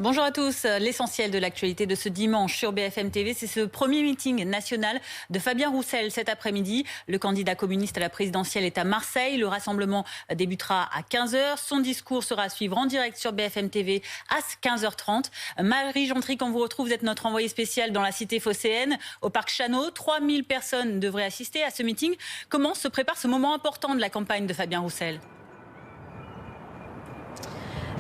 Bonjour à tous. L'essentiel de l'actualité de ce dimanche sur BFM TV, c'est ce premier meeting national de Fabien Roussel cet après-midi. Le candidat communiste à la présidentielle est à Marseille. Le rassemblement débutera à 15h. Son discours sera à suivre en direct sur BFM TV à 15h30. Marie Gentry, quand vous retrouve, vous êtes notre envoyée spéciale dans la cité phocéenne, au parc Chano. 3000 personnes devraient assister à ce meeting. Comment se prépare ce moment important de la campagne de Fabien Roussel ?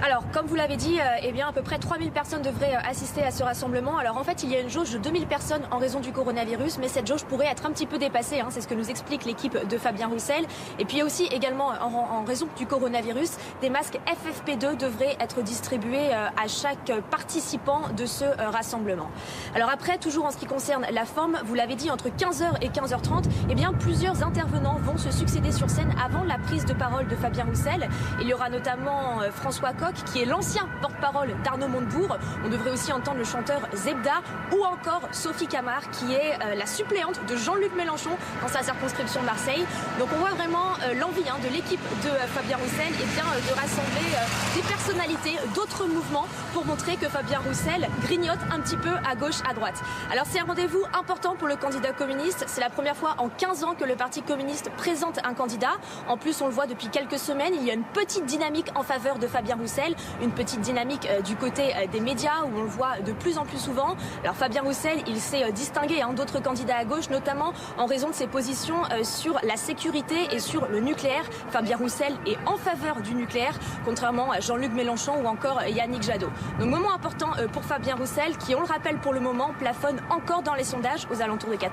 Alors, comme vous l'avez dit, à peu près 3000 personnes devraient assister à ce rassemblement. Alors, en fait, il y a une jauge de 2000 personnes en raison du coronavirus, mais cette jauge pourrait être un petit peu dépassée. C'est ce que nous explique l'équipe de Fabien Roussel. Et puis, il y a aussi également, en raison du coronavirus, des masques FFP2 devraient être distribués à chaque participant de ce rassemblement. Alors après, toujours en ce qui concerne la forme, vous l'avez dit, entre 15h et 15h30, plusieurs intervenants vont se succéder sur scène avant la prise de parole de Fabien Roussel. Il y aura notamment François Coq, qui est l'ancien porte-parole d'Arnaud Montebourg. On devrait aussi entendre le chanteur Zebda ou encore Sophie Camard, qui est la suppléante de Jean-Luc Mélenchon dans sa circonscription de Marseille. Donc on voit vraiment l'envie de l'équipe de Fabien Roussel de rassembler des personnalités d'autres mouvements pour montrer que Fabien Roussel grignote un petit peu à gauche, à droite. Alors c'est un rendez-vous important pour le candidat communiste. C'est la première fois en 15 ans que le Parti communiste présente un candidat. En plus, on le voit depuis quelques semaines, il y a une petite dynamique en faveur de Fabien Roussel. Une petite dynamique du côté des médias où on le voit de plus en plus souvent. Alors Fabien Roussel, il s'est distingué d'autres candidats à gauche, notamment en raison de ses positions sur la sécurité et sur le nucléaire. Fabien Roussel est en faveur du nucléaire, contrairement à Jean-Luc Mélenchon ou encore Yannick Jadot. Donc moment important pour Fabien Roussel qui, on le rappelle pour le moment, plafonne encore dans les sondages aux alentours de 4%.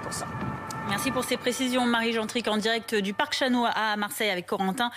Merci pour ces précisions, Marie Gentry, en direct du parc Chano à Marseille avec Corentin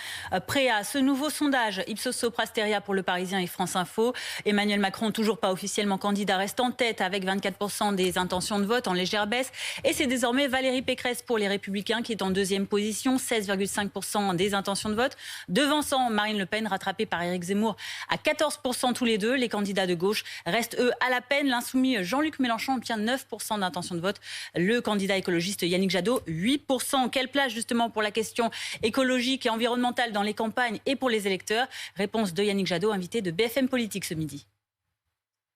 Préa. Ce nouveau sondage Ipsos Soprasteria pour Le Parisien et France Info. Emmanuel Macron, toujours pas officiellement candidat, reste en tête avec 24% des intentions de vote en légère baisse. Et c'est désormais Valérie Pécresse pour les Républicains qui est en deuxième position, 16,5% des intentions de vote. Devançant Marine Le Pen, rattrapée par Éric Zemmour à 14% tous les deux. Les candidats de gauche restent, eux, à la peine. L'insoumis Jean-Luc Mélenchon obtient 9% d'intentions de vote. Le candidat écologiste Yannick Jadot, 8%. Quelle place justement pour la question écologique et environnementale dans les campagnes et pour les électeurs? Réponse de Yannick Jadot, invité de BFM Politique ce midi.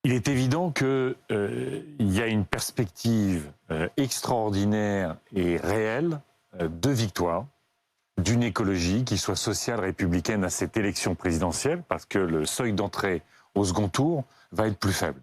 Il est évident qu'il y a une perspective extraordinaire et réelle de victoire d'une écologie qui soit sociale, républicaine à cette élection présidentielle, parce que le seuil d'entrée au second tour va être plus faible.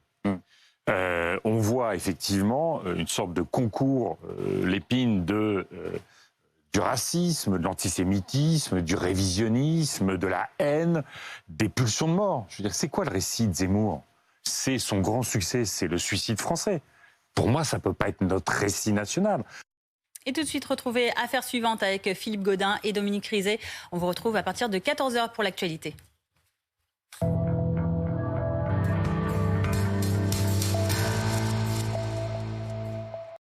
On voit effectivement une sorte de concours, l'épine du racisme, de l'antisémitisme, du révisionnisme, de la haine, des pulsions de mort. Je veux dire, c'est quoi le récit de Zemmour? C'est son grand succès, c'est le suicide français. Pour moi, ça ne peut pas être notre récit national. Et tout de suite, retrouvez Affaire suivante avec Philippe Gaudin et Dominique Rizet. On vous retrouve à partir de 14h pour l'actualité.